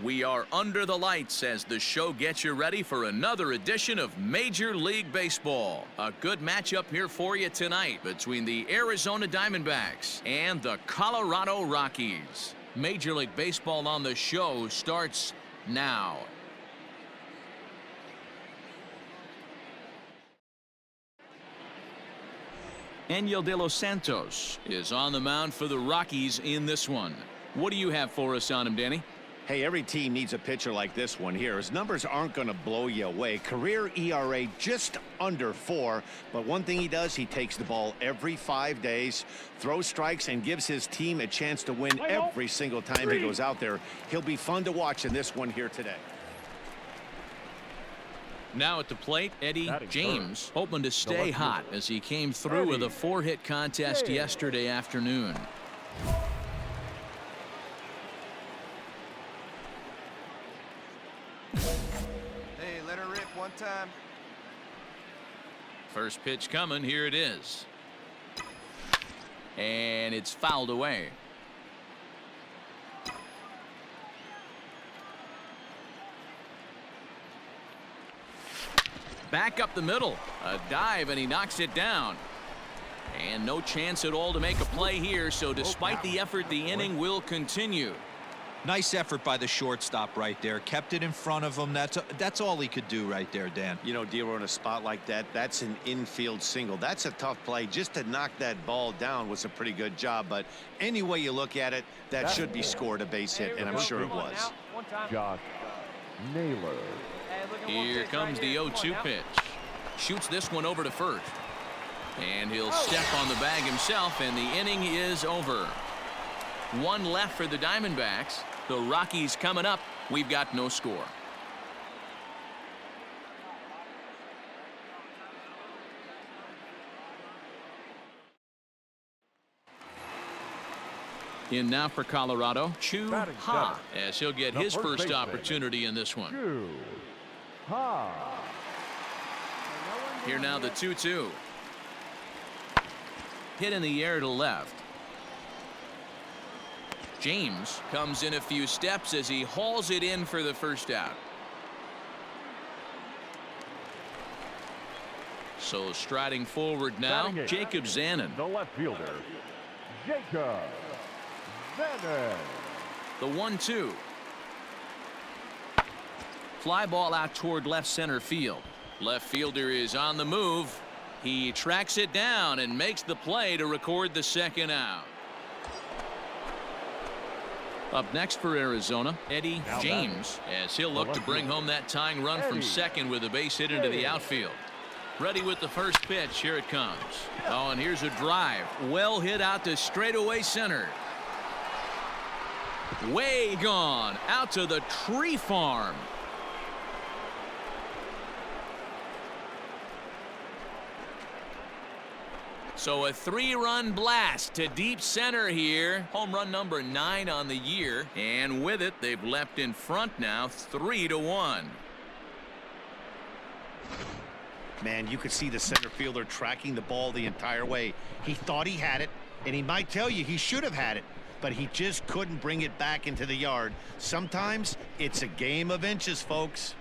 We are under the lights as the show gets you ready for another edition of Major League Baseball. A good matchup here for you tonight between the Arizona Diamondbacks and the Colorado Rockies. Major League Baseball on the show starts now. Angel De Los Santos is on the mound for the Rockies in this one. What do you have for us on him, Danny? Hey, every team needs a pitcher like this one here. His numbers aren't going to blow you away. Career ERA just under 4. But one thing he does, he takes the ball every 5 days, throws strikes, and gives his team a chance to win every single time he goes out there. He'll be fun to watch in this one here today. Now at the plate, Eddie James, hoping to stay hot as he came through with a 4-hit contest yesterday afternoon. Hey, let her rip one time. First pitch coming. Here it is. And it's fouled away. Back up the middle. A dive, and he knocks it down. And no chance at all to make a play here, so despite the effort, the inning will continue. Nice effort by the shortstop right there. Kept it in front of him. That's all he could do right there, Dan. You know, Dero, in a spot like that, that's an infield single. That's a tough play. Just to knock that ball down was a pretty good job. But any way you look at it, that should be scored a base hit, and I'm sure it was. Josh Naylor. Here comes the 0-2 pitch. Shoots this one over to first. And he'll step on the bag himself, and the inning is over. One left for the Diamondbacks. The Rockies coming up. We've got no score. In now for Colorado, Chu Ha, as he'll get his first opportunity in this one. Here now the 2-2. Hit in the air to left. James comes in a few steps as he hauls it in for the first out. So striding forward now, Jacob Zanin. The left fielder, Jacob Zanin. The 1-2. Fly ball out toward left center field. Left fielder is on the move. He tracks it down and makes the play to record the second out. Up next for Arizona, Eddie James, as he'll look to bring home that tying run from second with a base hit into the outfield. Ready with the first pitch. Here it comes. Oh, and here's a drive. Well hit out to straightaway center. Way gone out to the tree farm. So a 3-run blast to deep center here. Home run number 9 on the year. And with it, they've leapt in front now 3-1. Man, you could see the center fielder tracking the ball the entire way. He thought he had it, and he might tell you he should have had it, but he just couldn't bring it back into the yard. Sometimes it's a game of inches, folks.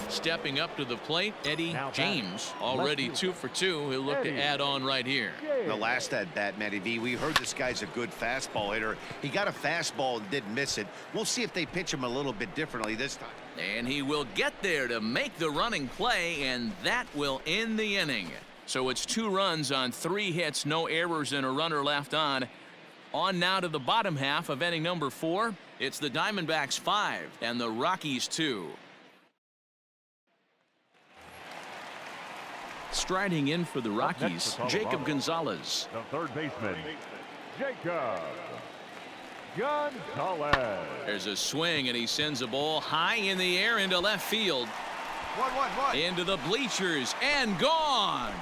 Stepping up to the plate, Eddie James, already 2 for 2. He'll look to add on right here. The last at bat, Matty V, we heard this guy's a good fastball hitter. He got a fastball and didn't miss it. We'll see if they pitch him a little bit differently this time. And he will get there to make the running play, and that will end the inning. So it's 2 runs on 3 hits, no errors, and a runner left on. On now to the bottom half of inning number 4. It's the Diamondbacks 5 and the Rockies 2. Striding in for the Rockies, Jacob Gonzalez. The third baseman, Jacob Gonzalez. There's a swing, and he sends a ball high in the air into left field. Into the bleachers and gone.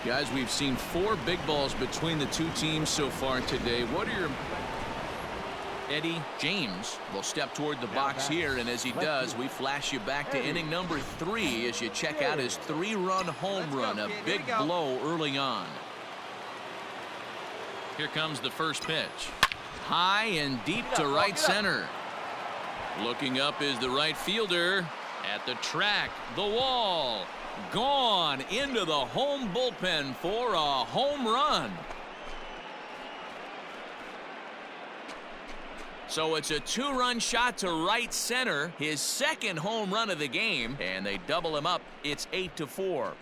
Guys, we've seen 4 big balls between the 2 teams so far today. What are your... Eddie James will step toward the box here, and as he does, we flash you back to inning number 3 as you check out his 3-run home run, a big blow early on. Here comes the first pitch. High and deep to right center. Looking up is the right fielder. At the track, the wall. Gone into the home bullpen for a home run. So it's a 2-run shot to right center, his second home run of the game, and they double him up. It's 8-4.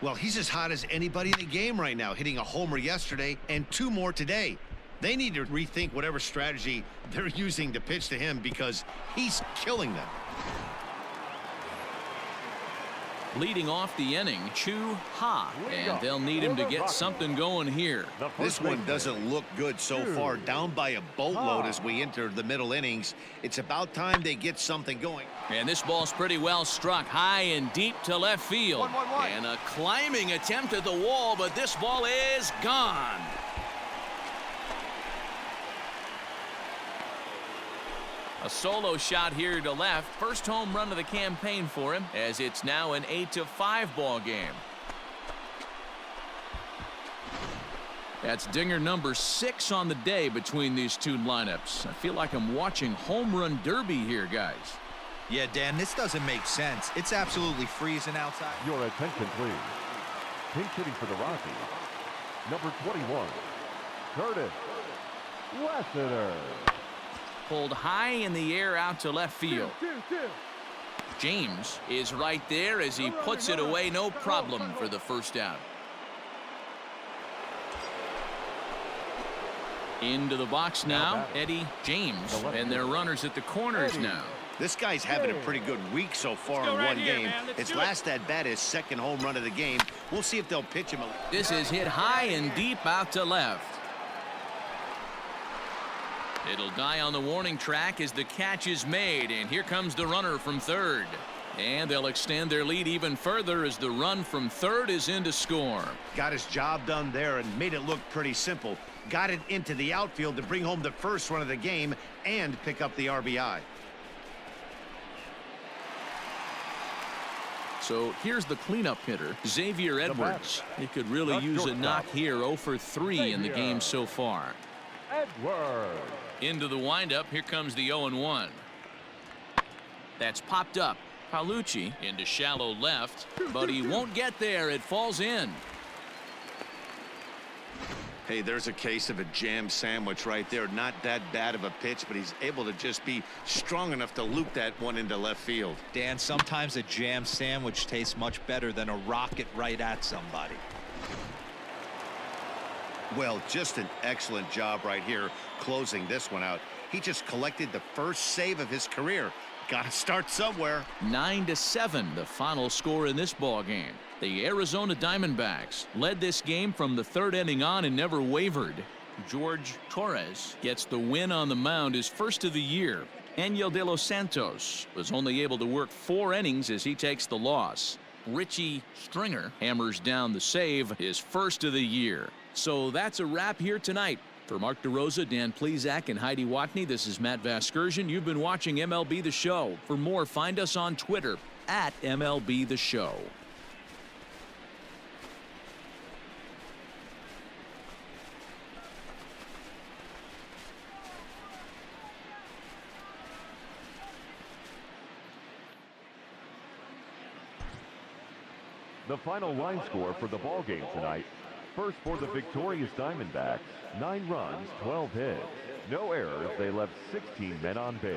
Well, he's as hot as anybody in the game right now, hitting a homer yesterday and 2 more today. They need to rethink whatever strategy they're using to pitch to him because he's killing them. Leading off the inning, Chu Ha, and they'll need him to get something going here. This one doesn't look good so far. Down by a boatload as we enter the middle innings. It's about time they get something going. And this ball's pretty well struck high and deep to left field. 1-1-1. And a climbing attempt at the wall, but this ball is gone. A solo shot here to left. First home run of the campaign for him, as it's now an 8-5 ball game. That's dinger number 6 on the day between these two lineups. I feel like I'm watching home run derby here, guys. Yeah, Dan, this doesn't make sense. It's absolutely freezing outside. Your attention, please. Pinch hitting for the Rockies, number 21, Curtis Lassiter. Pulled high in the air out to left field. James is right there as he puts it away, no problem for the first out. Into the box now, Eddie James, and their runners at the corners now. This guy's having a pretty good week so far in one game. His last at bat is second home run of the game. We'll see if they'll pitch him. This is hit high and deep out to left. It'll die on the warning track as the catch is made, and here comes the runner from third. And they'll extend their lead even further as the run from third is in to score. Got his job done there and made it look pretty simple. Got it into the outfield to bring home the first run of the game and pick up the RBI. So here's the cleanup hitter, Xavier Edwards. He could really use a knock here. 0 for 3 in the game so far. Edwards. Into the windup. Here comes the 0-1. That's popped up. Paolucci into shallow left, but he won't get there. It falls in. Hey, there's a case of a jam sandwich right there. Not that bad of a pitch, but he's able to just be strong enough to loop that one into left field. Dan, sometimes a jam sandwich tastes much better than a rocket right at somebody. Well, just an excellent job right here closing this one out. He just collected the first save of his career. Got to start somewhere. 9-7, the final score in this ball game. The Arizona Diamondbacks led this game from the third inning on and never wavered. George Torres gets the win on the mound, his first of the year. Angel de los Santos was only able to work 4 innings as he takes the loss. Richie Stringer hammers down the save, his first of the year. So that's a wrap here tonight. For Mark DeRosa, Dan Plesac, and Heidi Watney, this is Matt Vasgersian. You've been watching MLB The Show. For more, find us on Twitter at MLB The Show. The final line score for the ball game tonight. First for the victorious Diamondbacks, 9 runs, 12 hits. No errors, they left 16 men on base.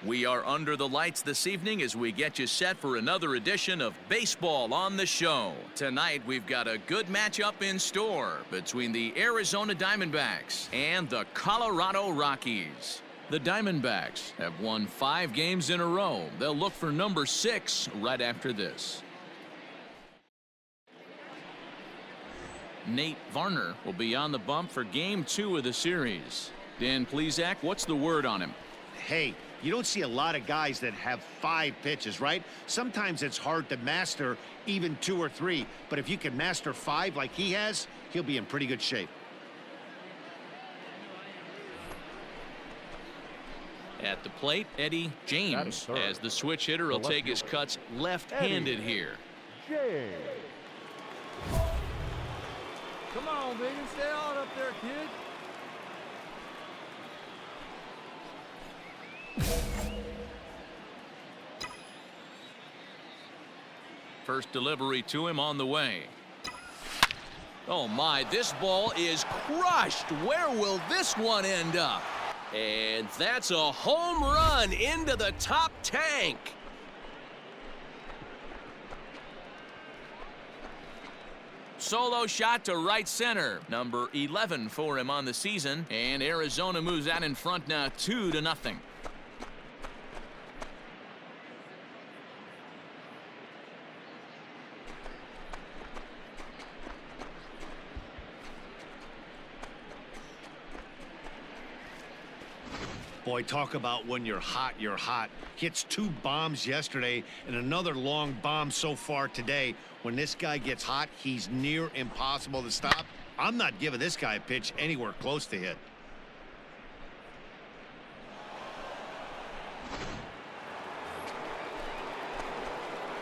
We are under the lights this evening as we get you set for another edition of Baseball on the Show. Tonight we've got a good matchup in store between the Arizona Diamondbacks and the Colorado Rockies. The Diamondbacks have won 5 games in a row. They'll look for number 6 right after this. Nate Varner will be on the bump for game 2 of the series. Dan Plesac, what's the word on him? Hey, you don't see a lot of guys that have 5 pitches, right? Sometimes it's hard to master even 2 or 3, but if you can master 5 like he has, he'll be in pretty good shape. At the plate, Eddie James, as the switch hitter will take his cuts left-handed here. James. Come on, baby. Stay on up there, kid. First delivery to him on the way. Oh my, this ball is crushed. Where will this one end up? And that's a home run into the top tank. Solo shot to right center. Number 11 for him on the season. And Arizona moves out in front now 2-0. Boy, talk about when you're hot, you're hot. Hits 2 bombs yesterday and another long bomb so far today. When this guy gets hot, he's near impossible to stop. I'm not giving this guy a pitch anywhere close to hit.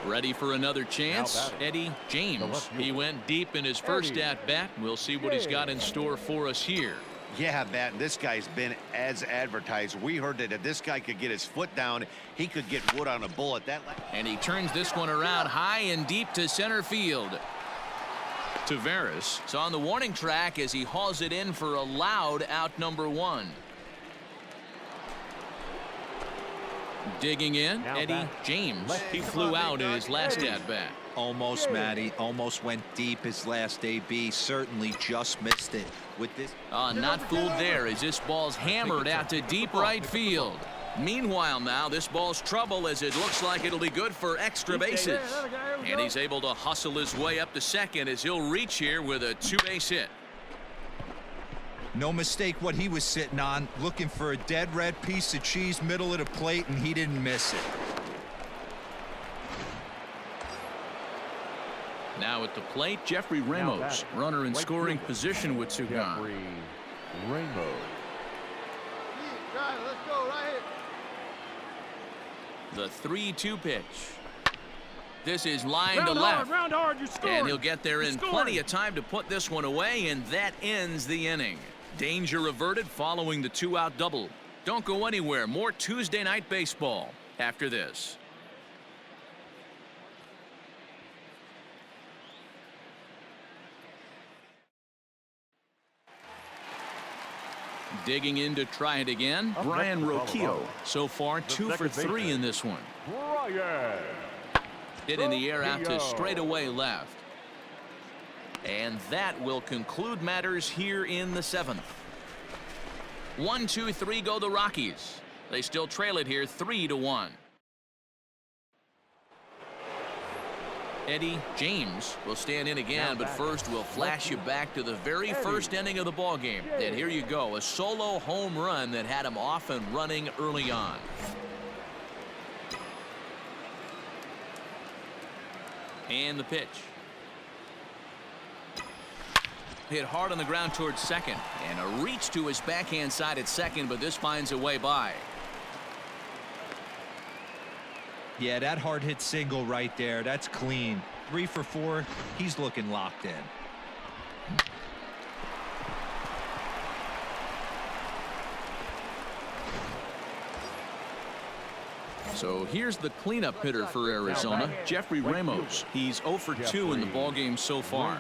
Ready for another chance? Eddie James. He went deep in his first at-bat. We'll see what he's got in store for us here. Yeah, Matt, this guy's been as advertised. We heard that if this guy could get his foot down, he could get wood on a bullet. And he turns this one around high and deep to center field. Tavares is on the warning track as he hauls it in for a loud out number 1. Digging in, Eddie James. He flew out in his last at-bat. Almost, Matty. Almost went deep his last AB. Certainly just missed it with this. Not fooled there as this ball's hammered out to deep right field. Meanwhile now, this ball's trouble as it looks like it'll be good for extra bases. And he's able to hustle his way up to second as he'll reach here with a 2-base hit. No mistake what he was sitting on, looking for a dead red piece of cheese middle of the plate, and he didn't miss it. Now at the plate, Jeffrey Ramos, runner in scoring position with Sugan. Jeffrey Ramos. Let's go right here. The 3-2 pitch. This is line to left. Round hard, you're scoring. And he'll get there in plenty of time to put this one away, and that ends the inning. Danger averted following the 2-out double. Don't go anywhere. More Tuesday Night Baseball after this. Digging in to try it again, Brian Rockies. So far, 2 for 3 in this one. Brian. Hit in the air out to straightaway left. And that will conclude matters here in the 7th. 1-2-3 go the Rockies. They still trail it here 3-1. Eddie James will stand in again, but first we'll flash you back to the very first inning of the ball game. And here you go, a solo home run that had him off and running early on. And the pitch. Hit hard on the ground towards second, and a reach to his backhand side at second, but this finds a way by. Yeah, that hard hit single right there. That's clean. 3 for 4. He's looking locked in. So here's the cleanup hitter for Arizona, Jeffrey Ramos. He's 0 for 2 in the ballgame so far.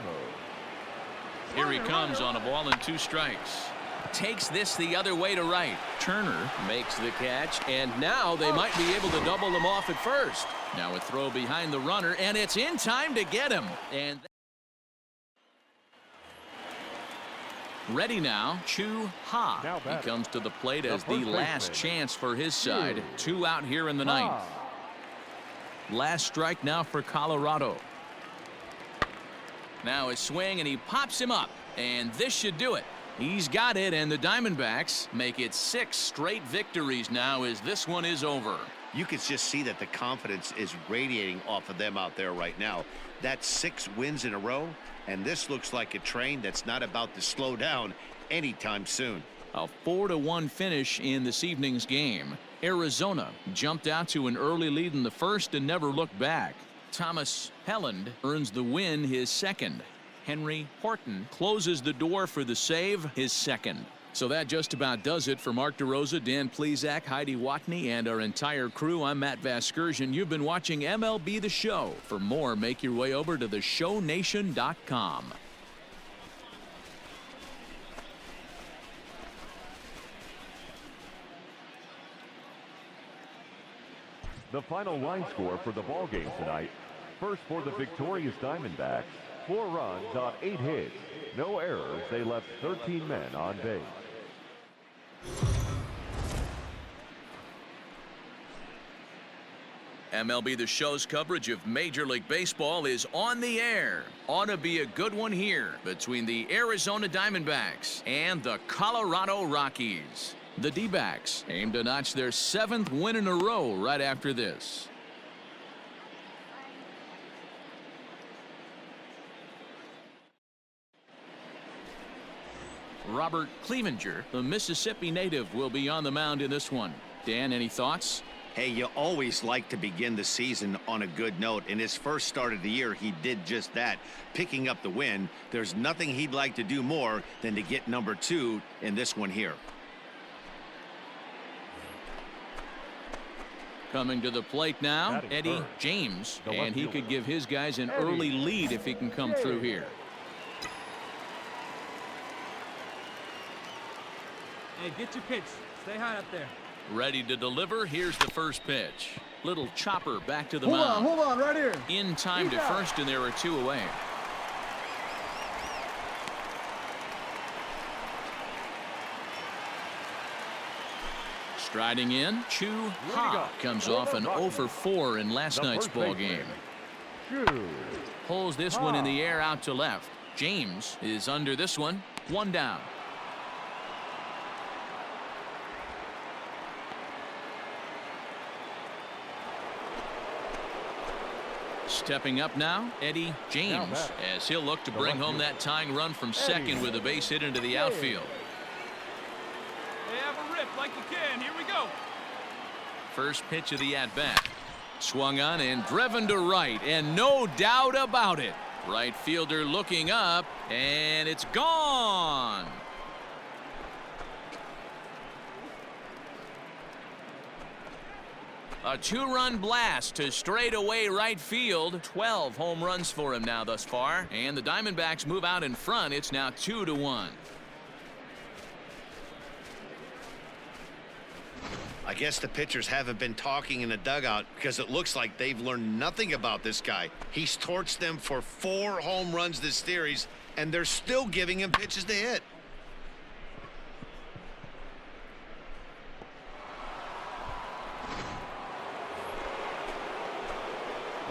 Here he comes on a ball and 2 strikes. Takes this the other way to right. Turner makes the catch, and now they might be able to double them off at first. Now a throw behind the runner, and it's in time to get him. And ready now, Chu Ha. He comes to the plate as the last chance for his side. 2 out here in the 9th. Last strike now for Colorado. Now a swing, and he pops him up, and this should do it. He's got it, and the Diamondbacks make it 6 straight victories now as this one is over. You can just see that the confidence is radiating off of them out there right now. That's 6 wins in a row, and this looks like a train that's not about to slow down anytime soon. A 4-1 finish in this evening's game. Arizona jumped out to an early lead in the first and never looked back. Thomas Helland earns the win, his second. Henry Horton closes the door for the save, his second. So that just about does it for Mark DeRosa, Dan Plesac, Heidi Watney, and our entire crew. I'm Matt Vasgersian. You've been watching MLB The Show. For more, make your way over to theshownation.com. The final line score for the ball game tonight. First for the victorious Diamondbacks. 4 runs on 8 hits. No errors. They left 13 men on base. MLB The Show's coverage of Major League Baseball is on the air. Ought to be a good one here between the Arizona Diamondbacks and the Colorado Rockies. The D-backs aim to notch their 7th win in a row right after this. Robert Clevenger, the Mississippi native, will be on the mound in this one. Dan, any thoughts? Hey, you always like to begin the season on a good note. In his first start of the year, he did just that, picking up the win. There's nothing he'd like to do more than to get number 2 in this one here. Coming to the plate now, Eddie James, and he could give his guys an early lead if he can come through here. Hey, get your pitch. Stay high up there. Ready to deliver. Here's the first pitch. Little chopper back to the mound. Hold on, right here. In time to first, and there are 2 away. Striding in, Chu Ha comes off an 0 for 4 in last night's ball game. Pulls this one in the air out to left. James is under this one. 1 down. Stepping up now, Eddie James, as he'll look to bring home that tying run from second with a base hit into the outfield. Hey, have a rip like you can. Here we go. First pitch of the at-bat. Swung on and driven to right, and no doubt about it. Right fielder looking up, and it's gone. A 2-run blast to straightaway right field. 12 home runs for him now thus far. And the Diamondbacks move out in front. It's now 2-1. I guess the pitchers haven't been talking in the dugout because it looks like they've learned nothing about this guy. He's torched them for 4 home runs this series, and they're still giving him pitches to hit.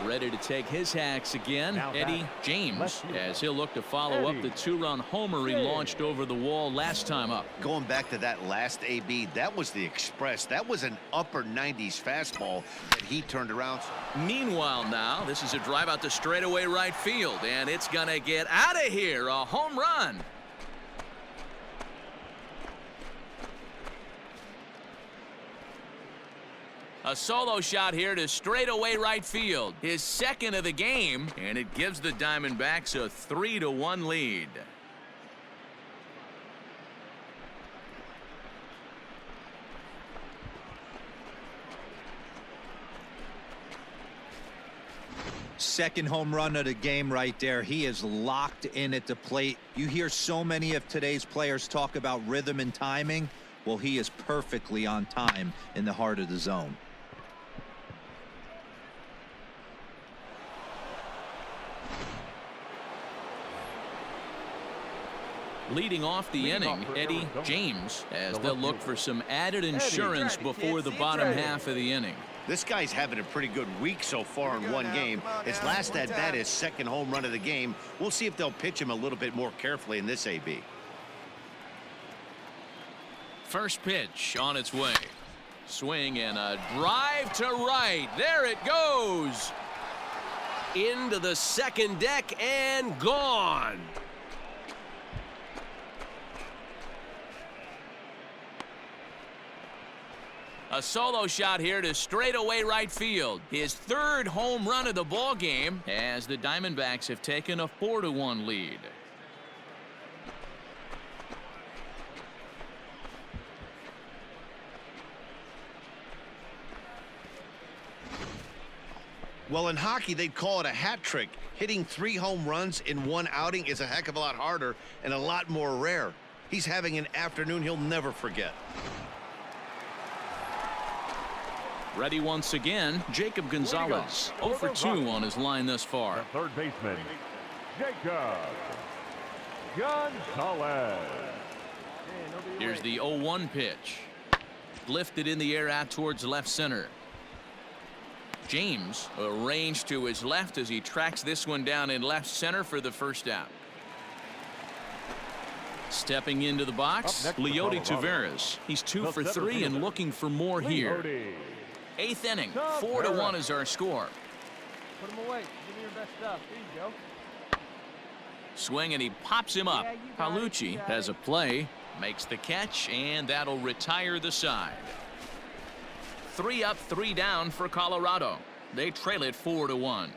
Ready to take his hacks again, Eddie James, as he'll look to follow up the 2-run homer he launched over the wall last time up. Going back to that last AB, that was the express. That was an upper 90s fastball that he turned around. Meanwhile now, this is a drive out to straightaway right field, and it's going to get out of here. A home run. A solo shot here to straightaway right field. His second of the game, and it gives the Diamondbacks a 3-1 lead. Second home run of the game right there. He is locked in at the plate. You hear so many of today's players talk about rhythm and timing. Well, he is perfectly on time in the heart of the zone. Leading off the inning, Eddie James, as they'll look for some added insurance before the bottom half of the inning. This guy's having a pretty good week so far in one game. His last at bat is second home run of the game. We'll see if they'll pitch him a little bit more carefully in this AB. First pitch on its way. Swing and a drive to right. There it goes. Into the second deck and gone. A solo shot here to straightaway right field. His third home run of the ball game as the Diamondbacks have taken a 4-1 lead. Well, in hockey, they'd call it a hat trick. Hitting 3 home runs in one outing is a heck of a lot harder and a lot more rare. He's having an afternoon he'll never forget. Ready once again, Jacob Gonzalez. 0 for 2 on his line thus far. The third baseman, Jacob Gonzalez. Here's the 0-1 pitch. Lifted in the air out towards left center. James arranged to his left as he tracks this one down in left center for the first out. Stepping into the box, Leody Taveras. He's 2 for 3 and looking for more here. 8th inning, 4-1 is our score. Put him away. Give me your best stuff. There you go. Swing and he pops him up. Paolucci has a play, makes the catch, and that'll retire the side. 3 up, 3 down for Colorado. They trail it 4-1.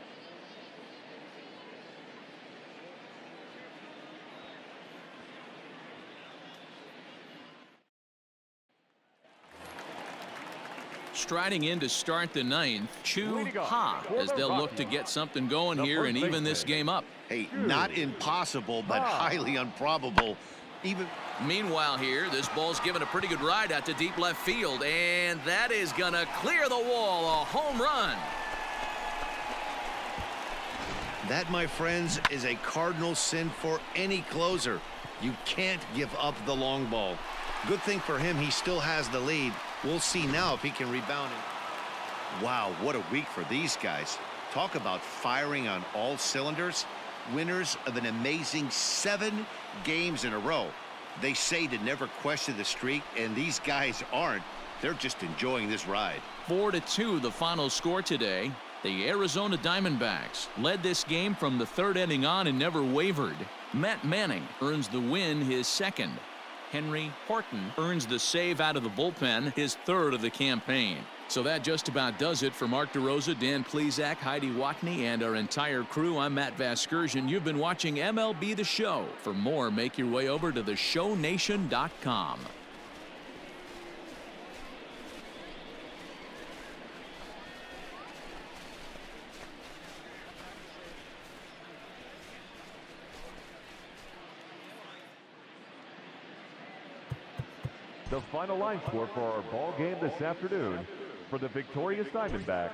Striding in to start the 9th, Chu Ha, as they'll look to get something going here and even this game up. Hey, not impossible, but highly improbable. Meanwhile here, this ball's given a pretty good ride out to deep left field, and that is gonna clear the wall. A home run. That, my friends, is a cardinal sin for any closer. You can't give up the long ball. Good thing for him, he still has the lead. We'll see now if he can rebound it. Wow, what a week for these guys. Talk about firing on all cylinders. Winners of an amazing 7 games in a row. They say to never question the streak, and these guys aren't. They're just enjoying this ride. 4-2 the final score today. The Arizona Diamondbacks led this game from the 3rd inning on and never wavered. Matt Manning earns the win, his 2nd. Henry Horton earns the save out of the bullpen, his 3rd of the campaign. So that just about does it for Mark DeRosa, Dan Plesac, Heidi Watney, and our entire crew. I'm Matt Vasgersian. You've been watching MLB The Show. For more, make your way over to theshownation.com. The final line score for our ball game this afternoon for the victorious Diamondbacks.